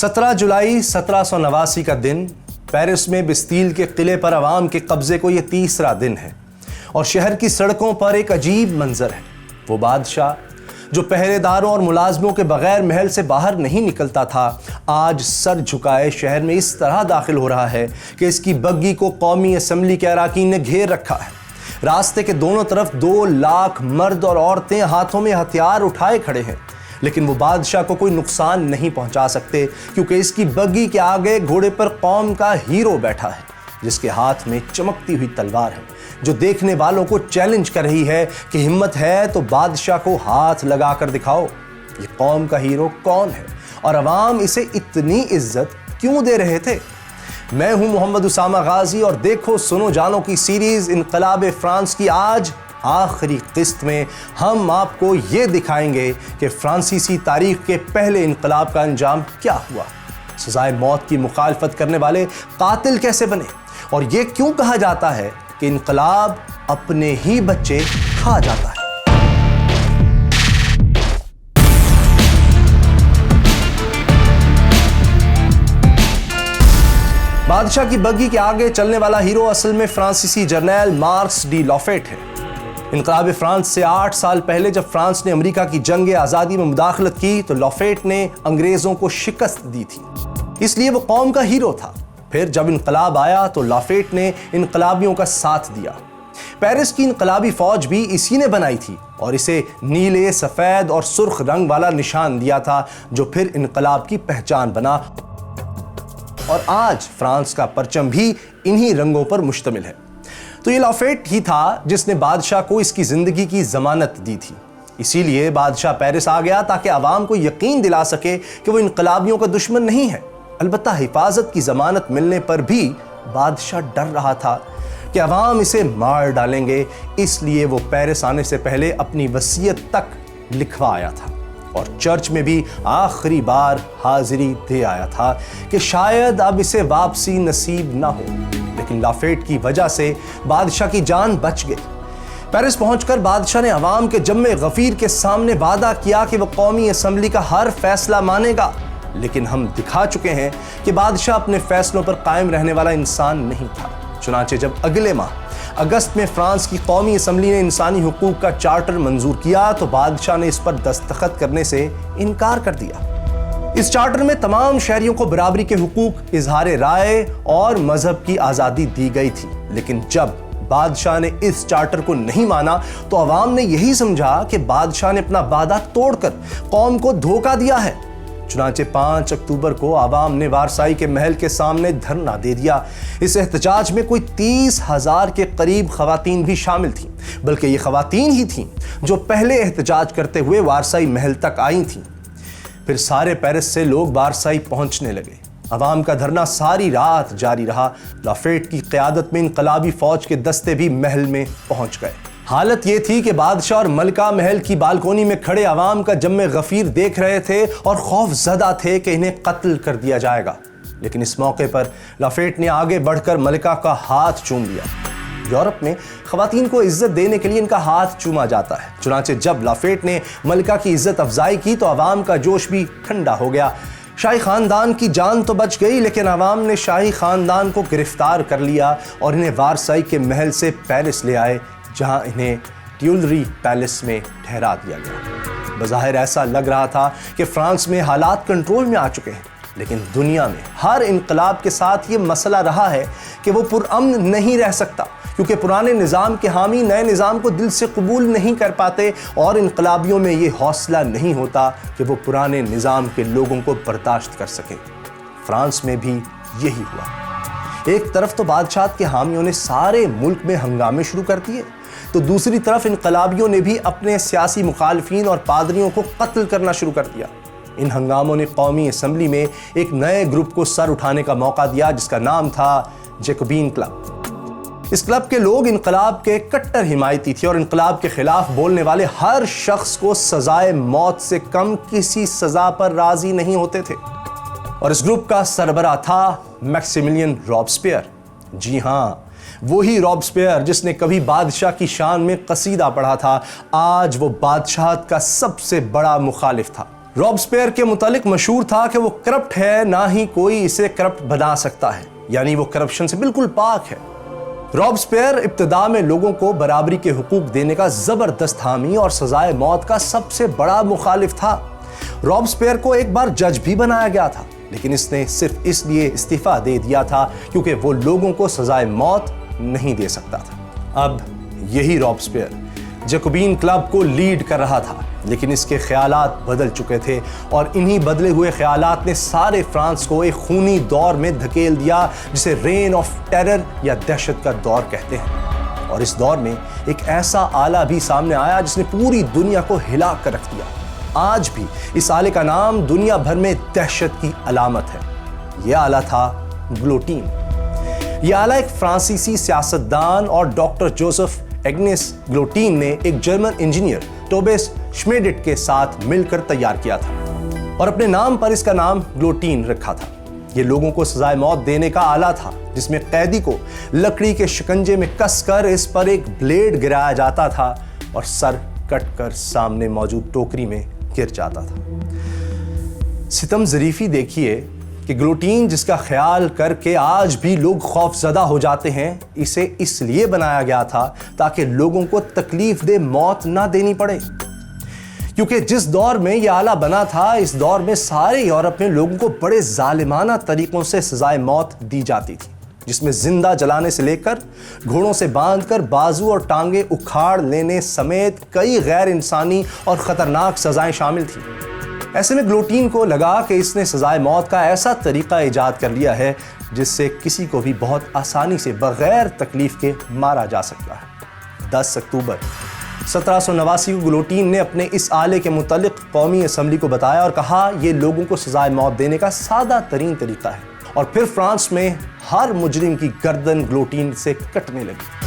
17 जुलाई 1789 का दिन पेरिस में बिस्तील के किले पर अवाम के कब्जे को ये तीसरा दिन है और शहर की सड़कों पर एक अजीब मंजर है। वो बादशाह जो पहरेदारों और मुलाजमों के बगैर महल से बाहर नहीं निकलता था, आज सर झुकाए शहर में इस तरह दाखिल हो रहा है कि इसकी बग्गी को कौमी असम्बली के अराकीन ने घेर रखा है। रास्ते के दोनों तरफ 2 लाख मर्द और औरतें हाथों में हथियार उठाए खड़े हैं, लेकिन वो बादशाह को कोई नुकसान नहीं पहुंचा सकते, क्योंकि इसकी बग्गी के आगे घोड़े पर कौम का हीरो बैठा है, जिसके हाथ में चमकती हुई तलवार है, जो देखने वालों को चैलेंज कर रही है कि हिम्मत है तो बादशाह को हाथ लगा कर दिखाओ। ये कौम का हीरो कौन है और अवाम इसे इतनी इज्जत क्यों दे रहे थे? मैं हूं मोहम्मद उसामा गाजी और देखो सुनो जानो की सीरीज इनकलाब फ्रांस की आज आखिरी किस्त में हम आपको ये दिखाएंगे कि फ्रांसीसी तारीख के पहले इनकलाब का अंजाम क्या हुआ, सजाए मौत की मुखालफत करने वाले कातिल कैसे बने और ये क्यों कहा जाता है कि इनकलाब अपने ही बच्चे खा जाता है। बादशाह की बग्गी के आगे चलने वाला हीरो असल में फ्रांसीसी जर्नैल मार्क्स डी लॉफेट है। इनकलाब फ्रांस से 8 साल पहले जब फ्रांस ने अमेरिका की जंग आज़ादी में मुदाखलत की तो लॉफेट ने अंग्रेज़ों को शिकस्त दी थी, इसलिए वो कौम का हीरो था। फिर जब इनकलाब आया तो लॉफेट ने इनकलाबियों का साथ दिया। पेरिस की इनकलाबी फौज भी इसी ने बनाई थी और इसे नीले, सफ़ेद और सुर्ख रंग वाला निशान दिया था, जो फिर इनकलाब की पहचान बना और आज फ्रांस का परचम भी इन्हीं रंगों पर मुश्तमिल है। तो ये लॉफेट ही था जिसने बादशाह को इसकी जिंदगी की जमानत दी थी। इसीलिए बादशाह पेरिस आ गया ताकि आवाम को यकीन दिला सके कि वो इनकलाबियों का दुश्मन नहीं है। अलबत्ता हिफाजत की जमानत मिलने पर भी बादशाह डर रहा था कि आवाम इसे मार डालेंगे, इसलिए वो पेरिस आने से पहले अपनी वसीयत तक लिखवा आया था और चर्च में भी आखिरी बार हाजिरी दे आया था कि शायद अब इसे वापसी नसीब ना हो। लेकिन लॉफेट की वजह से बादशाह की जान बच गई। पेरिस पहुंचकर बादशाह ने अवाम के जम्मे गफीर के सामने वादा किया कि वो कौमी असम्बली का हर फैसला मानेगा, लेकिन हम दिखा चुके हैं कि बादशाह अपने फैसलों पर कायम रहने वाला इंसान नहीं था। चुनांचे जब अगले माह अगस्त में फ्रांस की कौमी असम्बली ने इंसानी हुकूक का चार्टर मंजूर किया तो बादशाह ने इस पर दस्तखत करने से इनकार कर दिया। इस चार्टर में तमाम शहरियों को बराबरी के हुकूक, इजहार राय और मजहब की आज़ादी दी गई थी। लेकिन जब बादशाह ने इस चार्टर को नहीं माना तो अवाम ने यही समझा कि बादशाह ने अपना वादा तोड़कर कौम को धोखा दिया है। चुनांचे 5 अक्टूबर को आवाम ने वारसाई के महल के सामने धरना दे दिया। इस एहतजाज में कोई 30,000 के करीब खवातीन भी शामिल थीं, बल्कि ये खवातीन ही थीं जो पहले एहतजाज करते हुए वारसाई महल तक आई थीं। फिर सारे पेरिस से लोग वारसाई पहुंचने लगे। अवाम का धरना सारी रात जारी रहा। लॉफेट की क़यादत में इनकलाबी फौज के दस्ते भी महल में पहुंच गए। हालत ये थी कि बादशाह और मलका महल की बालकोनी में खड़े अवाम का जम्मे गफीर देख रहे थे और खौफ ज़दा थे कि इन्हें कत्ल कर दिया जाएगा। लेकिन इस मौके पर लॉफेट ने आगे बढ़कर मलका का हाथ चूम लिया। यूरोप में खवातीन को इज्जत देने के लिए इनका हाथ चूमा जाता है। चुनांचे जब लॉफेट ने मलका की इज्जत अफजाई की तो अवाम का जोश भी ठंडा हो गया। शाही खानदान की जान तो बच गई, लेकिन अवाम ने शाही खानदान को गिरफ्तार कर लिया और इन्हें वारसाई के महल से पेरिस ले आए, जहां इन्हें ट्यूलरी पैलेस में ठहरा दिया गया। बज़ाहिर ऐसा लग रहा था कि फ्रांस में हालात कंट्रोल में आ चुके हैं, लेकिन दुनिया में हर इनकलाब के साथ ये मसला रहा है कि वो पुरअमन नहीं रह सकता, क्योंकि पुराने निज़ाम के हामी नए निज़ाम को दिल से कबूल नहीं कर पाते और इनकलाबियों में ये हौसला नहीं होता कि वो पुराने निज़ाम के लोगों को बर्दाश्त कर सके। फ्रांस में भी यही हुआ। एक तरफ तो बादशाह के हामियों ने सारे मुल्क में हंगामे शुरू कर दिए, तो दूसरी तरफ इनकलाबियों ने भी अपने सियासी मुखालफिन और पादरियों को कत्ल करना शुरू कर दिया। इन हंगामों ने कौमी असम्बली में एक नए ग्रुप को सर उठाने का मौका दिया, जिसका नाम था जैकोबीन क्लब। इस क्लब के लोग इनकलाब के कट्टर हिमायती थे और इनकलाब के खिलाफ बोलने वाले हर शख्स को सजाए मौत से कम किसी सजा पर राजी नहीं होते थे। और इस ग्रुप का सरबराह था मैक्सिमिलियन रॉबस्पियर। जी हाँ, वही रॉबस्पियर जिसने कभी बादशाह की शान में कसीदा पढ़ा था, आज वो बादशाह का सबसे बड़ा मुखालिफ था। रॉबस्पियर के मुतालिक मशहूर था कि वो करप्ट है, ना ही कोई इसे करप्ट बना सकता है, यानी वो करप्शन से बिल्कुल पाक है। रॉबस्पियर इब्तिदा में लोगों को बराबरी के हुकूक देने का जबरदस्त हामी और सजाए मौत का सबसे बड़ा मुखालिफ था। रॉबस्पियर को एक बार जज भी बनाया गया था, लेकिन इसने सिर्फ इसलिए इस्तीफा दे दिया था क्योंकि वो लोगों को सजाए मौत नहीं दे सकता था। अब यही रॉबस्पियर जैकोबिन क्लब को लीड कर रहा था, लेकिन इसके ख्यालात बदल चुके थे और इन्हीं बदले हुए ख्यालात ने सारे फ्रांस को एक खूनी दौर में धकेल दिया, जिसे रेन ऑफ टेरर या दहशत का दौर कहते हैं। और इस दौर में एक ऐसा आला भी सामने आया जिसने पूरी दुनिया को हिला कर रख दिया। आज भी इस आले का नाम दुनिया भर में दहशत की अलामत है। यह आला था ग्लोटीन। यह आला एक फ्रांसीसी सियासतदान और डॉक्टर जोसेफ एग्नेस ग्लोटीन ने एक जर्मन इंजीनियर टोबिस श्मेडिट के साथ मिलकर तैयार किया था और अपने नाम पर इसका नाम ग्लोटीन रखा था। यह लोगों को सजाए मौत देने का आला था, जिसमें कैदी को लकड़ी के शिकंजे में कसकर इस पर एक ब्लेड गिराया जाता था और सर कटकर सामने मौजूद टोकरी में गिर जाता था। सितम ज़रीफ़ी देखिए कि ग्लोटीन, जिसका ख्याल करके आज भी लोग खौफजदा हो जाते हैं, इसे इसलिए बनाया गया था ताकि लोगों को तकलीफ दे मौत ना देनी पड़े। क्योंकि जिस दौर में यह आला बना था, इस दौर में सारे यूरोप में लोगों को बड़े जालिमाना तरीकों से सजाए मौत दी जाती थी, जिसमें जिंदा जलाने से लेकर घोड़ों से बांधकर बाजू और टांगे उखाड़ लेने समेत कई गैर इंसानी और खतरनाक सजाएं शामिल थी। ऐसे में ग्लोटीन को लगा कि इसने सजाए मौत का ऐसा तरीका इजाद कर लिया है जिससे किसी को भी बहुत आसानी से बगैर तकलीफ के मारा जा सकता है। 10 अक्टूबर 1789 को ग्लोटीन ने अपने इस आले के मुतालिक कौमी असम्बली को बताया और कहा, ये लोगों को सजाए मौत देने का सादा तरीन तरीका है। और फिर फ्रांस में हर मुजरिम की गर्दन ग्लोटीन से कटने लगी।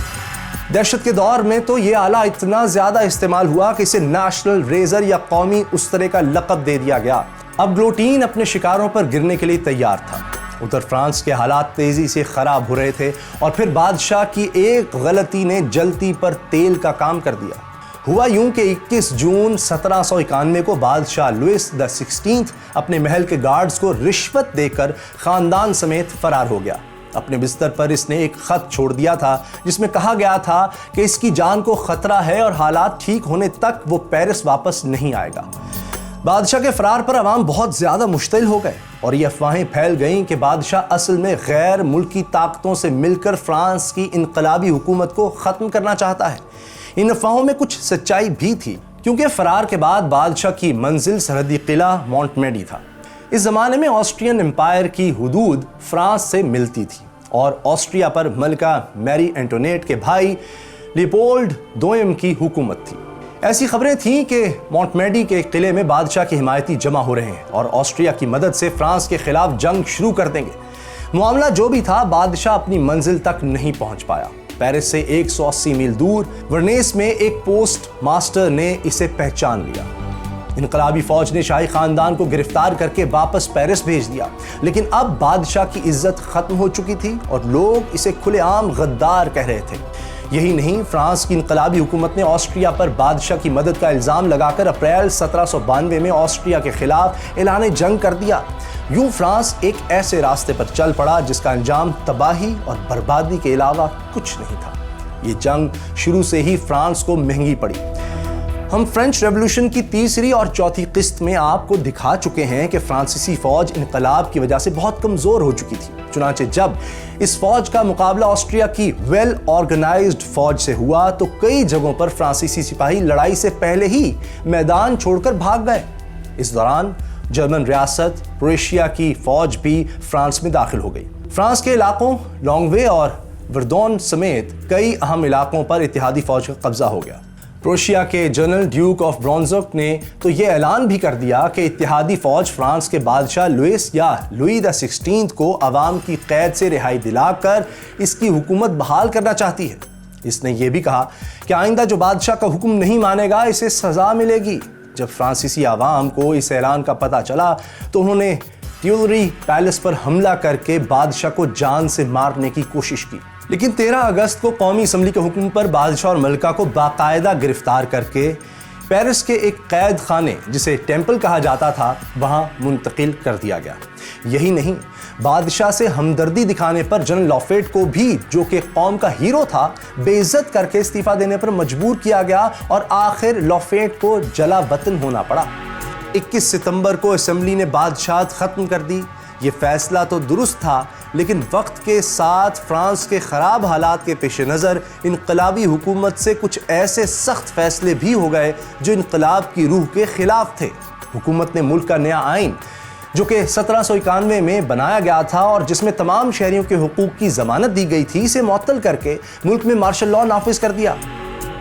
दहशत के दौर में तो ये आला इतना ज्यादा इस्तेमाल हुआ कि इसे नेशनल रेजर या कौमी उस्तरे का लक़ब दे दिया गया। अब ग्लोटीन अपने शिकारों पर गिरने के लिए तैयार था। उधर फ्रांस के हालात तेजी से खराब हो रहे थे और फिर बादशाह की एक गलती ने जलती पर तेल का काम कर दिया। हुआ यूं कि 21 जून 1791 को बादशाह लुइस द 16 अपने महल के गार्ड्स को रिश्वत देकर खानदान समेत फरार हो गया। अपने बिस्तर पर इसने एक खत छोड़ दिया था जिसमें कहा गया था कि इसकी जान को खतरा है और हालात ठीक होने तक वो पेरिस वापस नहीं आएगा। बादशाह के फरार पर अवाम बहुत ज्यादा मुश्तिल हो गए और ये अफवाहें फैल गईं कि बादशाह असल में गैर मुल्की ताकतों से मिलकर फ्रांस की इनकलाबी हुकूमत को खत्म करना चाहता है। इन अफवाहों में कुछ सच्चाई भी थी, क्योंकि फरार के बाद बादशाह की मंजिल सरहदी किला मोंटमेडी था। इस जमाने में ऑस्ट्रियन एम्पायर की हुदूद फ्रांस से मिलती थी और ऑस्ट्रिया पर मलिका मैरी एंटोनेट के भाई लियोपोल्ड दोयम की हुकूमत थी। ऐसी खबरें थीं कि मोंटमेडी के किले में बादशाह की हिमायती जमा हो रहे हैं और ऑस्ट्रिया की मदद से फ्रांस के खिलाफ जंग शुरू कर देंगे। मामला जो भी था, बादशाह अपनी मंजिल तक नहीं पहुंच पाया। पेरिस से 180 मील दूर वर्नेस में एक पोस्ट मास्टर ने इसे पहचान लिया। इनकलाबी फौज ने शाही खानदान को गिरफ्तार करके वापस पेरिस भेज दिया, लेकिन अब बादशाह की इज्जत खत्म हो चुकी थी और लोग इसे खुलेआम गद्दार कह रहे थे। यही नहीं, फ्रांस की इनकलाबी हुकूमत ने ऑस्ट्रिया पर बादशाह की मदद का इल्जाम लगाकर अप्रैल 1792 में ऑस्ट्रिया के खिलाफ ऐलान जंग कर दिया। यूं फ्रांस एक ऐसे रास्ते पर चल पड़ा जिसका अंजाम तबाही और बर्बादी के अलावा कुछ नहीं था। ये जंग शुरू से ही फ्रांस को महंगी पड़ी। हम फ्रेंच रेवोल्यूशन की तीसरी और चौथी किस्त में आपको दिखा चुके हैं कि फ्रांसीसी फौज इनकलाब की वजह से बहुत कमजोर हो चुकी थी। चुनांचे जब इस फौज का मुकाबला ऑस्ट्रिया की वेल ऑर्गेनाइज्ड फौज से हुआ तो कई जगहों पर फ्रांसीसी सिपाही लड़ाई से पहले ही मैदान छोड़कर भाग गए। इस दौरान जर्मन रियासत प्रोएशिया की फौज भी फ्रांस में दाखिल हो गई। फ्रांस के इलाकों लॉन्गवे और वर्दोन समेत कई अहम इलाकों पर इत्तेहादी फौज का कब्जा हो गया। प्रोएशिया के जनरल ड्यूक ऑफ ब्रॉन्ज़क ने तो यह ऐलान भी कर दिया कि इत्तेहादी फौज फ्रांस के बादशाह लुइस या लुई द 16 को अवाम की कैद से रिहाई दिलाकर इसकी हुकूमत बहाल करना चाहती है। इसने यह भी कहा कि आइंदा जो बादशाह का हुक्म नहीं मानेगा इसे सजा मिलेगी। जब फ्रांसीसी आवाम को इस ऐलान का पता चला तो उन्होंने ट्यूलरी पैलेस पर हमला करके बादशाह को जान से मारने की कोशिश की, लेकिन 13 अगस्त को कौमी असम्बली के हुक्म पर बादशाह और मलिका को बाकायदा गिरफ्तार करके پیرس کے ایک قید خانے جسے ٹیمپل کہا جاتا تھا وہاں منتقل کر دیا گیا۔ یہی نہیں، بادشاہ سے ہمدردی دکھانے پر جنرل لافیٹ کو بھی، جو کہ قوم کا ہیرو تھا، بے عزت کر کے استعفیٰ دینے پر مجبور کیا گیا اور آخر لافیٹ کو جلا وطن ہونا پڑا۔ 21 ستمبر کو اسمبلی نے بادشاہت ختم کر دی۔ یہ فیصلہ تو درست تھا، لیکن وقت کے ساتھ فرانس کے خراب حالات کے پیش نظر انقلابی حکومت سے کچھ ایسے سخت فیصلے بھی ہو گئے جو انقلاب کی روح کے خلاف تھے۔ حکومت نے ملک کا نیا آئین، جو کہ 1791 میں بنایا گیا تھا اور جس میں تمام شہریوں کے حقوق کی ضمانت دی گئی تھی، اسے معطل کر کے ملک میں مارشل لاء نافذ کر دیا۔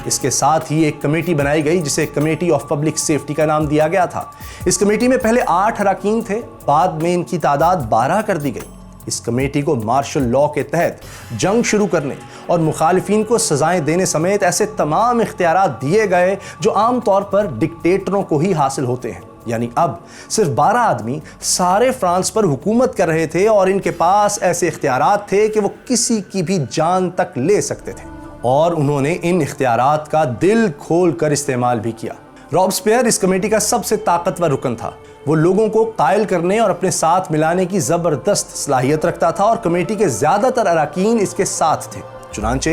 اس کے ساتھ ہی ایک کمیٹی بنائی گئی جسے کمیٹی آف پبلک سیفٹی کا نام دیا گیا تھا۔ اس کمیٹی میں پہلے 8 اراکین تھے، بعد میں ان کی تعداد 12 کر دی گئی۔ اس کمیٹی کو مارشل لاء کے تحت جنگ شروع کرنے اور مخالفین کو سزائیں دینے سمیت ایسے تمام اختیارات دیے گئے جو عام طور پر ڈکٹیٹروں کو ہی حاصل ہوتے ہیں۔ یعنی اب صرف 12 آدمی سارے فرانس پر حکومت کر رہے تھے اور ان کے پاس ایسے اختیارات تھے کہ وہ کسی کی بھی جان تک لے سکتے تھے، اور انہوں نے ان اختیارات کا دل کھول کر استعمال بھی کیا۔ رابسپیئر اس کمیٹی کا سب سے طاقتور رکن تھا۔ وہ لوگوں کو قائل کرنے اور اپنے ساتھ ملانے کی زبردست صلاحیت رکھتا تھا اور کمیٹی کے زیادہ تر اراکین اس کے ساتھ تھے۔ چنانچہ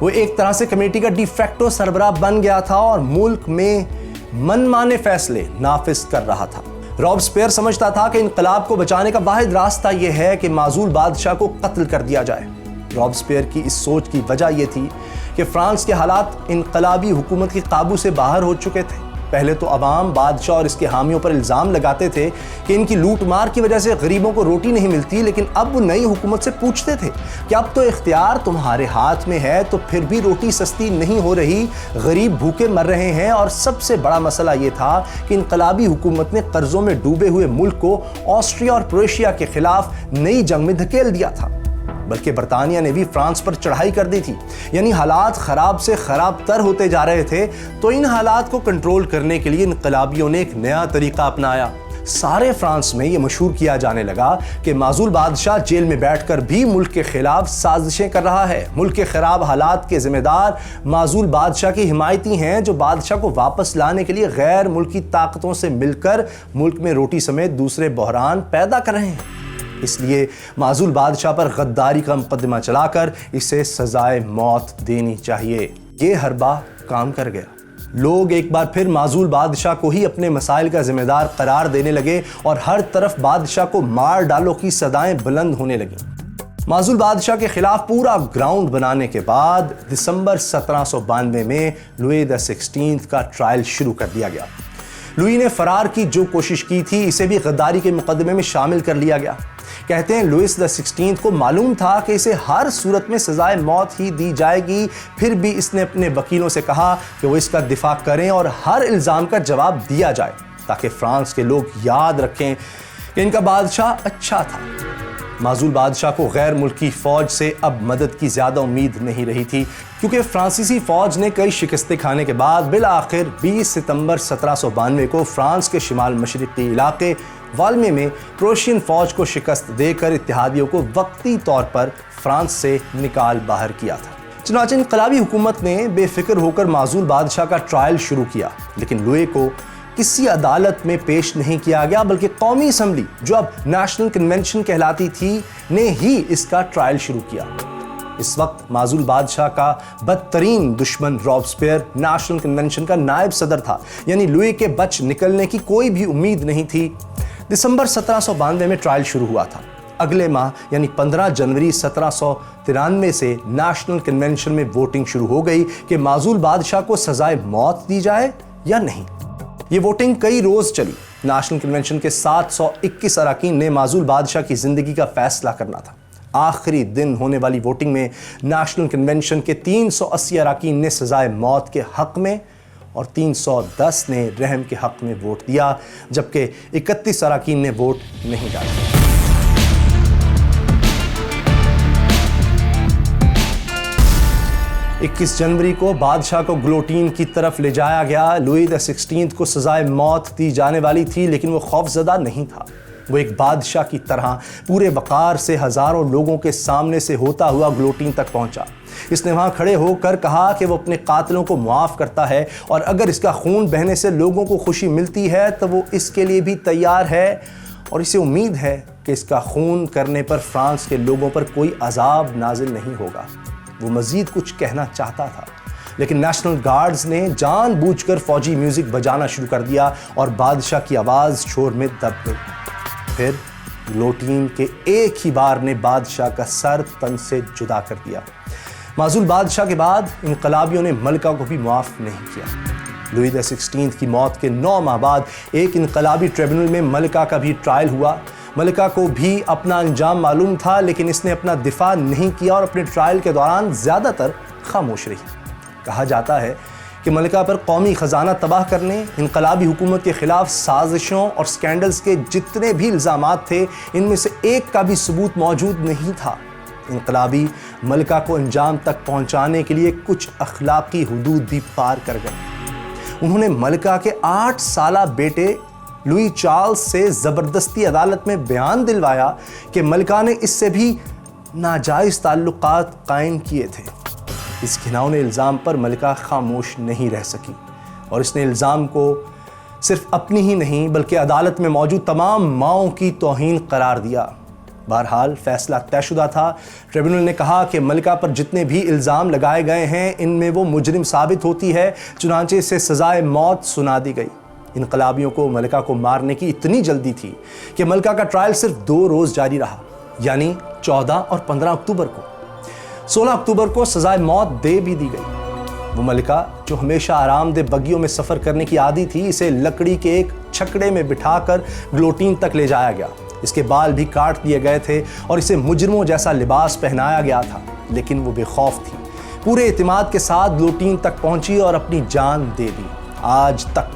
وہ ایک طرح سے کمیٹی کا ڈی فیکٹو سربراہ بن گیا تھا اور ملک میں من مانے فیصلے نافذ کر رہا تھا۔ رابسپیئر سمجھتا تھا کہ انقلاب کو بچانے کا واحد راستہ یہ ہے کہ معزول بادشاہ کو قتل کر دیا جائے۔ رابسپیئر کی اس سوچ کی وجہ یہ تھی کہ فرانس کے حالات انقلابی حکومت کے قابو سے باہر ہو چکے تھے۔ پہلے تو عوام بادشاہ اور اس کے حامیوں پر الزام لگاتے تھے کہ ان کی لوٹ مار کی وجہ سے غریبوں کو روٹی نہیں ملتی، لیکن اب وہ نئی حکومت سے پوچھتے تھے کہ اب تو اختیار تمہارے ہاتھ میں ہے تو پھر بھی روٹی سستی نہیں ہو رہی، غریب بھوکے مر رہے ہیں۔ اور سب سے بڑا مسئلہ یہ تھا کہ انقلابی حکومت نے قرضوں میں ڈوبے ہوئے ملک کو آسٹریا اور کروشیا کے خلاف نئی جنگ میں دھکیل دیا تھا، بلکہ برطانیہ نے بھی فرانس پر چڑھائی کر دی تھی۔ یعنی حالات خراب سے خراب تر ہوتے جا رہے تھے، تو ان حالات کو کنٹرول کرنے کے لیے انقلابیوں نے ایک نیا طریقہ اپنایا۔ سارے فرانس میں یہ مشہور کیا جانے لگا کہ معزول بادشاہ جیل میں بیٹھ کر بھی ملک کے خلاف سازشیں کر رہا ہے۔ ملک کے خراب حالات کے ذمہ دار معزول بادشاہ کی حمایتی ہیں، جو بادشاہ کو واپس لانے کے لیے غیر ملکی طاقتوں سے مل کر ملک میں روٹی سمیت دوسرے بحران پیدا کر رہے ہیں۔ اس لیے معزول بادشاہ پر غداری کا مقدمہ چلا کر اسے سزائے موت دینی چاہیے۔ یہ حربہ کام کر گیا۔ لوگ ایک بار پھر معزول بادشاہ کو ہی اپنے مسائل کا ذمہ دار قرار دینے لگے اور ہر طرف بادشاہ کو مار ڈالو کی صدائیں بلند ہونے لگیں۔ معزول بادشاہ کے خلاف پورا گراؤنڈ بنانے کے بعد دسمبر 1792 میں لوئی دی 16 کا ٹرائل شروع کر دیا گیا۔ لوئی نے فرار کی جو کوشش کی تھی، اسے بھی غداری کے مقدمے میں شامل کر لیا گیا۔ کہتے ہیں لوئس دی 16 کو معلوم تھا کہ اسے ہر صورت میں سزائے موت ہی دی جائے گی، پھر بھی اس نے اپنے وکیلوں سے کہا کہ وہ اس کا دفاع کریں اور ہر الزام کا جواب دیا جائے، تاکہ فرانس کے لوگ یاد رکھیں کہ ان کا بادشاہ اچھا تھا۔ معزول بادشاہ کو غیر ملکی فوج سے اب مدد کی زیادہ امید نہیں رہی تھی، کیونکہ فرانسیسی فوج نے کئی شکستیں کھانے کے بعد بالآخر 20 ستمبر 1792 کو فرانس کے شمال مشرقی علاقے والمے میں کروشین فوج کو شکست دے کر اتحادیوں کو وقتی طور پر فرانس سے نکال باہر کیا تھا۔ چنانچہ انقلابی حکومت نے بے فکر ہو کر معزول بادشاہ کا ٹرائل شروع کیا، لیکن لوئی کو کسی عدالت میں پیش نہیں کیا گیا، بلکہ قومی اسمبلی، جو اب نیشنل کنونشن کہلاتی تھی، نے ہی اس کا ٹرائل شروع کیا۔ اس وقت معزول بادشاہ کا بدترین دشمن رابسپیئر نیشنل کنونشن کا نائب صدر تھا، یعنی لوئی کے بچ نکلنے کی کوئی بھی امید نہیں تھی۔ دسمبر 1792 میں ٹرائل شروع ہوا تھا۔ اگلے ماہ یعنی 15 جنوری 1793 سے نیشنل کنونشن میں ووٹنگ شروع ہو گئی کہ معزول بادشاہ کو سزائے موت دی جائے یا نہیں۔ یہ ووٹنگ کئی روز چلی۔ نیشنل کنونشن کے 721 اراکین نے معزول بادشاہ کی زندگی کا فیصلہ کرنا تھا۔ آخری دن ہونے والی ووٹنگ میں نیشنل کنونشن کے 380 اراکین نے سزائے موت کے حق میں اور 310 نے رحم کے حق میں ووٹ دیا، جبکہ 31 اراکین نے ووٹ نہیں ڈالا۔ 21 جنوری کو بادشاہ کو گلوٹین کی طرف لے جایا گیا۔ لوئی دی 16 کو سزائے موت دی جانے والی تھی، لیکن وہ خوف زدہ نہیں تھا۔ وہ ایک بادشاہ کی طرح پورے وقار سے ہزاروں لوگوں کے سامنے سے ہوتا ہوا گلوٹین تک پہنچا۔ اس نے وہاں کھڑے ہو کر کہا کہ وہ اپنے قاتلوں کو معاف کرتا ہے اور اگر اس کا خون بہنے سے لوگوں کو خوشی ملتی ہے تو وہ اس کے لیے بھی تیار ہے اور اسے امید ہے کہ اس کا خون کرنے پر فرانس کے لوگوں پر کوئی عذاب نازل نہیں ہوگا۔ وہ مزید کچھ کہنا چاہتا تھا لیکن نیشنل گارڈز نے جان بوجھ کر فوجی میوزک بجانا شروع کر دیا اور بادشاہ کی آواز شور میں دب گئی۔ پھر گلوٹین کے ایک ہی بار نے بادشاہ کا سر تن سے جدا کر دیا۔ معزول بادشاہ کے بعد انقلابیوں نے ملکہ کو بھی معاف نہیں کیا۔ لوئی XVI کی موت کے 9 ماہ بعد ایک انقلابی ٹریبونل میں ملکہ کا بھی ٹرائل ہوا۔ ملکہ کو بھی اپنا انجام معلوم تھا لیکن اس نے اپنا دفاع نہیں کیا اور اپنے ٹرائل کے دوران زیادہ تر خاموش رہی۔ کہا جاتا ہے کہ ملکہ پر قومی خزانہ تباہ کرنے، انقلابی حکومت کے خلاف سازشوں اور سکینڈلز کے جتنے بھی الزامات تھے ان میں سے ایک کا بھی ثبوت موجود نہیں تھا۔ انقلابی ملکہ کو انجام تک پہنچانے کے لیے کچھ اخلاقی حدود بھی پار کر گئے۔ انہوں نے ملکہ کے 8 سالہ بیٹے لوئی چارلز سے زبردستی عدالت میں بیان دلوایا کہ ملکہ نے اس سے بھی ناجائز تعلقات قائم کیے تھے۔ اس گھناؤنے الزام پر ملکہ خاموش نہیں رہ سکی اور اس نے الزام کو صرف اپنی ہی نہیں بلکہ عدالت میں موجود تمام ماؤں کی توہین قرار دیا۔ بہرحال فیصلہ طے شدہ تھا۔ ٹریبونل نے کہا کہ ملکہ پر جتنے بھی الزام لگائے گئے ہیں ان میں وہ مجرم ثابت ہوتی ہے، چنانچہ اسے سزائے موت سنا دی گئی۔ انقلابیوں کو ملکہ کو مارنے کی اتنی جلدی تھی کہ ملکہ کا ٹرائل صرف 2 روز جاری رہا، یعنی 14 اور 15 اکتوبر کو۔ 16 اکتوبر کو سزائے موت دے بھی دی گئی۔ وہ ملکہ جو ہمیشہ آرام دہ بگیوں میں سفر کرنے کی عادی تھی، اسے لکڑی کے ایک چھکڑے میں بٹھا کر گلوٹین تک لے جایا گیا۔ اس کے بال بھی کاٹ دیے گئے تھے اور اسے مجرموں جیسا لباس پہنایا گیا تھا، لیکن وہ بے خوف تھی۔ پورے اعتماد کے ساتھ گلوٹین تک پہنچی اور اپنی جان دے دی۔ آج تک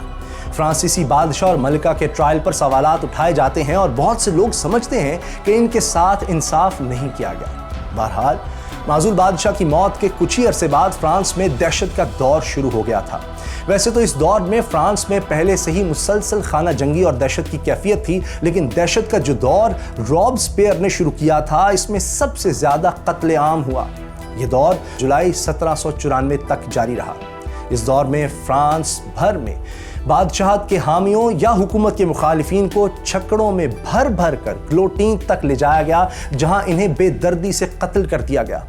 فرانسیسی بادشاہ اور ملکہ کے ٹرائل پر سوالات اٹھائے جاتے ہیں اور بہت سے لوگ سمجھتے ہیں کہ ان کے ساتھ انصاف نہیں کیا گیا۔ بہرحال معزول بادشاہ کی موت کے کچھ ہی عرصے بعد فرانس میں دہشت کا دور شروع ہو گیا تھا۔ ویسے تو اس دور میں فرانس میں پہلے سے ہی مسلسل خانہ جنگی اور دہشت کی کیفیت تھی، لیکن دہشت کا جو دور رابسپیئر نے شروع کیا تھا اس میں سب سے زیادہ قتل عام ہوا۔ یہ دور جولائی 1794 تک جاری رہا۔ اس دور میں فرانس بھر میں بادشاہت کے حامیوں یا حکومت کے مخالفین کو چھکڑوں میں بھر بھر کر گلوٹین تک لے جایا گیا، جہاں انہیں بے دردی سے قتل کر دیا گیا۔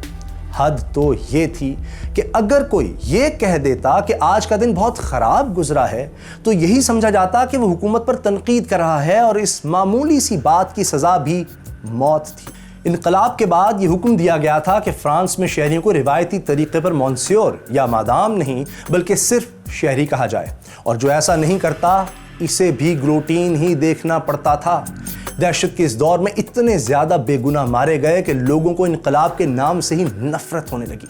حد تو یہ تھی کہ اگر کوئی یہ کہہ دیتا کہ آج کا دن بہت خراب گزرا ہے تو یہی سمجھا جاتا کہ وہ حکومت پر تنقید کر رہا ہے اور اس معمولی سی بات کی سزا بھی موت تھی۔ انقلاب کے بعد یہ حکم دیا گیا تھا کہ فرانس میں شہریوں کو روایتی طریقے پر مونسیور یا مادام نہیں بلکہ صرف شہری کہا جائے، اور جو ایسا نہیں کرتا اسے بھی گلوٹین ہی دیکھنا پڑتا تھا۔ دہشت کے اس دور میں اتنے زیادہ بے گناہ مارے گئے کہ لوگوں کو انقلاب کے نام سے ہی نفرت ہونے لگی۔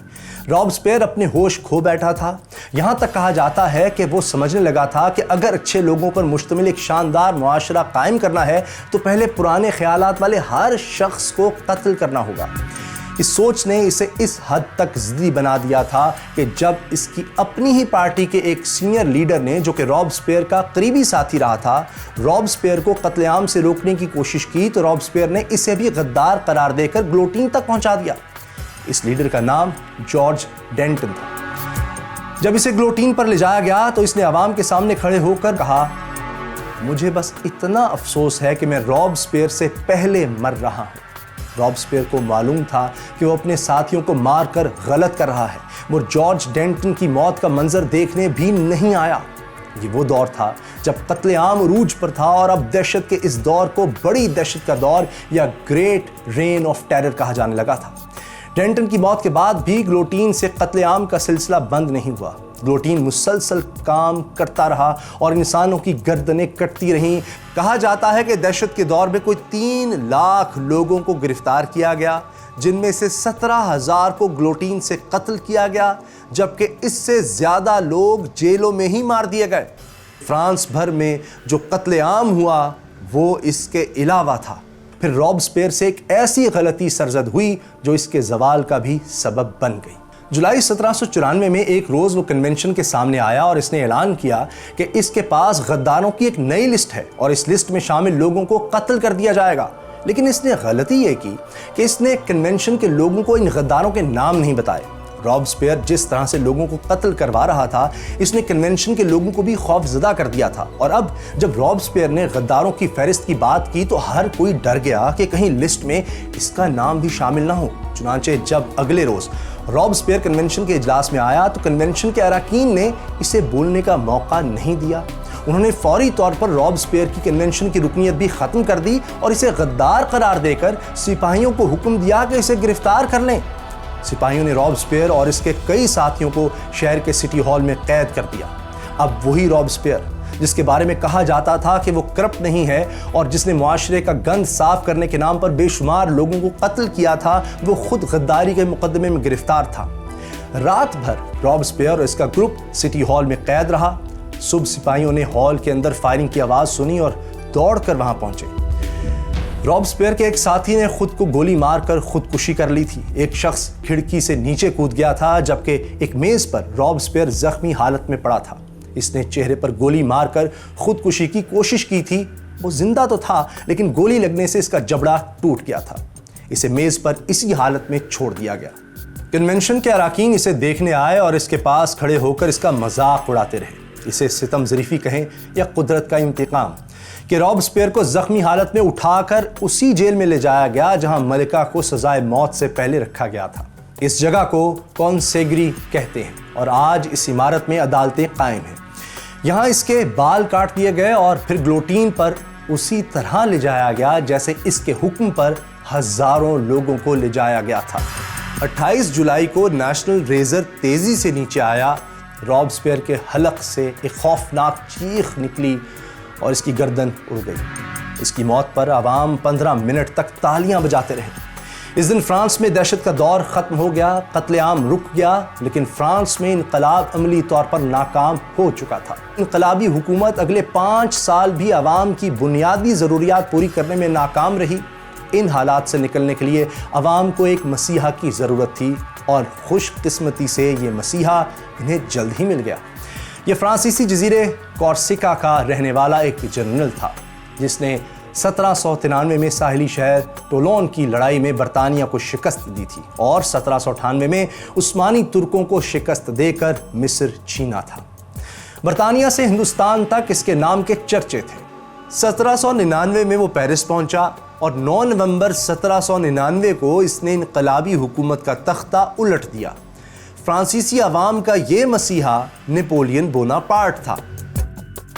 رابسپیئر اپنے ہوش کھو بیٹھا تھا۔ یہاں تک کہا جاتا ہے کہ وہ سمجھنے لگا تھا کہ اگر اچھے لوگوں پر مشتمل ایک شاندار معاشرہ قائم کرنا ہے تو پہلے پرانے خیالات والے ہر شخص کو قتل کرنا ہوگا۔ اس سوچ نے اسے اس حد تک ضدی بنا دیا تھا کہ جب اس کی اپنی ہی پارٹی کے ایک سینئر لیڈر نے، جو کہ رابسپیئر کا قریبی ساتھی رہا تھا، رابسپیئر کو قتل عام سے روکنے کی کوشش کی تو رابسپیئر نے اسے بھی غدار قرار دے کر گلوٹین تک پہنچا دیا۔ اس لیڈر کا نام جارج ڈینٹن تھا۔ جب اسے گلوٹین پر لے جایا گیا تو اس نے عوام کے سامنے کھڑے ہو کر کہا، مجھے بس اتنا افسوس ہے کہ میں رابسپیئر سے پہلے مر رہا ہوں۔ رابسپیئر کو معلوم تھا کہ وہ اپنے ساتھیوں کو مار کر غلط کر رہا ہے۔ وہ جارج ڈینٹن کی موت کا منظر دیکھنے بھی نہیں آیا۔ یہ وہ دور تھا جب قتل عام عروج پر تھا اور اب دہشت کے اس دور کو بڑی دہشت کا دور یا گریٹ رین آف ٹیرر کہا جانے لگا تھا۔ ڈینٹن کی موت کے بعد بھی گلوٹین سے قتل عام کا سلسلہ بند نہیں ہوا۔ گلوٹین مسلسل کام کرتا رہا اور انسانوں کی گردنیں کٹتی رہیں۔ کہا جاتا ہے کہ دہشت کے دور میں کوئی 3 لاکھ لوگوں کو گرفتار کیا گیا، جن میں سے 17,000 کو گلوٹین سے قتل کیا گیا، جبکہ اس سے زیادہ لوگ جیلوں میں ہی مار دیے گئے۔ فرانس بھر میں جو قتل عام ہوا وہ اس کے علاوہ تھا۔ پھر رابسپیئر سے ایک ایسی غلطی سرزد ہوئی جو اس کے زوال کا بھی سبب بن گئی۔ जुलाई 1794 में एक रोज वो कन्वेंशन के सामने आया और इसने ऐलान किया कि इसके पास गद्दारों की एक नई लिस्ट है और इस लिस्ट में शामिल लोगों को कत्ल कर दिया जाएगा। लेकिन इसने गलती ये की कि इसने कन्वेंशन के लोगों को इन गद्दारों के नाम नहीं बताए। रॉबस्पियर जिस तरह से लोगों को कत्ल करवा रहा था, इसने कन्वेंशन के लोगों को भी खौफजदा कर दिया था। और अब जब रॉबस्पियर ने गद्दारों की फहरिस्त की बात की तो हर कोई डर गया कि कहीं लिस्ट में इसका नाम भी शामिल ना हो। चुनांचे जब अगले रोज रॉबस्पियर कन्वेंशन के इजलास में आया तो कन्वेंशन के अरकान ने इसे बोलने का मौका नहीं दिया। उन्होंने फौरी तौर पर रॉबस्पियर की कन्वेंशन की रुकनीत भी खत्म कर दी और इसे गद्दार करार देकर सिपाहियों को हुक्म दिया कि इसे गिरफ्तार कर लें। सिपाहियों ने रॉबस्पियर और इसके कई साथियों को शहर के सिटी हॉल में कैद कर दिया। अब वही रॉबस्पियर जिसके बारे में कहा जाता था कि वो करप्ट नहीं है और जिसने मुआशरे का गंद साफ करने के नाम पर बेशुमार लोगों को कत्ल किया था, वो खुद गद्दारी के मुकदमे में गिरफ्तार था। रात भर रॉबस्पियर और इसका ग्रुप सिटी हॉल में कैद रहा। सुबह सिपाहियों ने हॉल के अंदर फायरिंग की आवाज सुनी और दौड़कर वहां पहुंचे। रॉबस्पियर के एक साथी ने खुद को गोली मारकर खुदकुशी कर ली थी। एक शख्स खिड़की से नीचे कूद गया था जबकि एक मेज पर रॉबस्पियर जख्मी हालत में पड़ा था। इसने चेहरे पर गोली मारकर खुदकुशी की कोशिश की थी। वो जिंदा तो था लेकिन गोली लगने से इसका जबड़ा टूट गया था। इसे मेज पर इसी हालत में छोड़ दिया गया। कन्वेंशन के अरकान इसे देखने आए और इसके पास खड़े होकर इसका मजाक उड़ाते रहे। इसे सितम ज़रीफ़ी कहें या कुदरत का इंतकाम कि रॉबस्पियर को जख्मी हालत में उठाकर उसी जेल में ले जाया गया जहां मलिका को सजाए मौत से पहले रखा गया था। इस जगह को कॉन्सेग्री कहते हैं और आज इस इमारत में अदालतें कायम हैं। यहाँ इसके बाल काट दिए गए और फिर गिलोटीन पर उसी तरह ले जाया गया जैसे इसके हुक्म पर हजारों लोगों को ले जाया गया था। 28 जुलाई को नेशनल रेजर तेजी से नीचे आया। रॉबस्पियर के हलक से एक खौफनाक चीख निकली और इसकी गर्दन उड़ गई। इसकी मौत पर आवाम 15 मिनट तक तालियां बजाते रहे। इस दिन फ्रांस में दहशत का दौर खत्म हो गया, कत्लेआम रुक गया, लेकिन फ्रांस में इनकलाब अमली तौर पर नाकाम हो चुका था। इनकलाबी हुकूमत अगले 5 साल भी आवाम की बुनियादी ज़रूरियात पूरी करने में नाकाम रही। इन हालात से निकलने के लिए आवाम को एक मसीहा की ज़रूरत थी और खुशकिस्मती से ये मसीहा इन्हें जल्द ही मिल गया। ये फ्रांसीसी जजीरे कॉर्सिका का रहने वाला एक जनरल था जिसने 1793 में साहिली शहर टोलोन की लड़ाई में बरतानिया को शिकस्त दी थी और 1798 में उस्मानी तुर्कों को शिकस्त देकर मिस्र छीना था। बरतानिया से हिंदुस्तान तक इसके नाम के चर्चे थे। 1799 में वो पेरिस पहुंचा और 9 नवंबर 1799 को इसने इनकलाबी हुकूमत का तख्ता उलट दिया। फ्रांसीसी अवाम का ये मसीहा नेपोलियन बोनापार्ट था।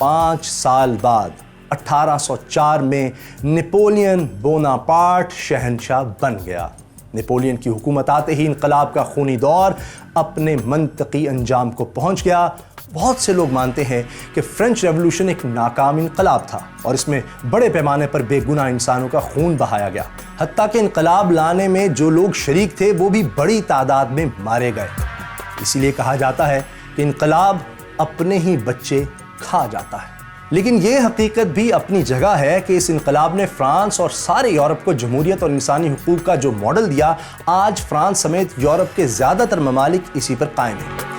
5 साल बाद 1804 में नेपोलियन बोनापार्ट शहंशाह बन गया। नेपोलियन की हुकूमत आते ही इनकलाब का खूनी दौर अपने मंतकी अंजाम को पहुंच गया। बहुत से लोग मानते हैं कि फ्रेंच रेवोल्यूशन एक नाकाम इनकलाब था और इसमें बड़े पैमाने पर बेगुनाह इंसानों का खून बहाया गया। हत्ता कि इनकलाब लाने में जो लोग शरीक थे वो भी बड़ी तादाद में मारे गए। इसीलिए कहा जाता है कि इनकलाब अपने ही बच्चे खा जाता है। लेकिन ये हकीकत भी अपनी जगह है कि इस इनकलाब ने फ्रांस और सारे यूरोप को जमहूरियत और इंसानी हुकूक का जो मॉडल दिया, आज फ्रांस समेत यूरोप के ज़्यादातर ममालिक इसी पर कायम हैं।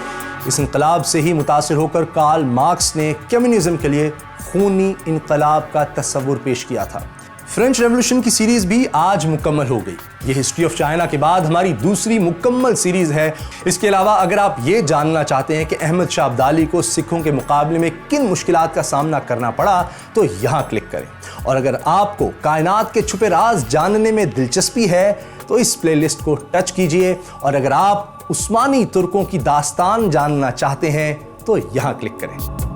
इस इनकलाब से ही मुतासिर होकर कार्ल मार्क्स ने कम्युनिज्म के लिए खूनी इनकलाब का तस्वुर पेश किया था। फ्रेंच रेवोल्यूशन की सीरीज भी आज मुकम्मल हो गई। ये हिस्ट्री ऑफ चाइना के बाद हमारी दूसरी मुकम्मल सीरीज है। इसके अलावा अगर आप ये जानना चाहते हैं कि अहमद शाह अब्दाली को सिखों के मुकाबले में किन मुश्किलात का सामना करना पड़ा तो यहाँ क्लिक करें। और अगर आपको कायनात के छुपे राज जानने में दिलचस्पी है तो इस प्लेलिस्ट को टच कीजिए। और अगर आप उस्मानी तुर्कों की दास्तान जानना चाहते हैं तो यहाँ क्लिक करें।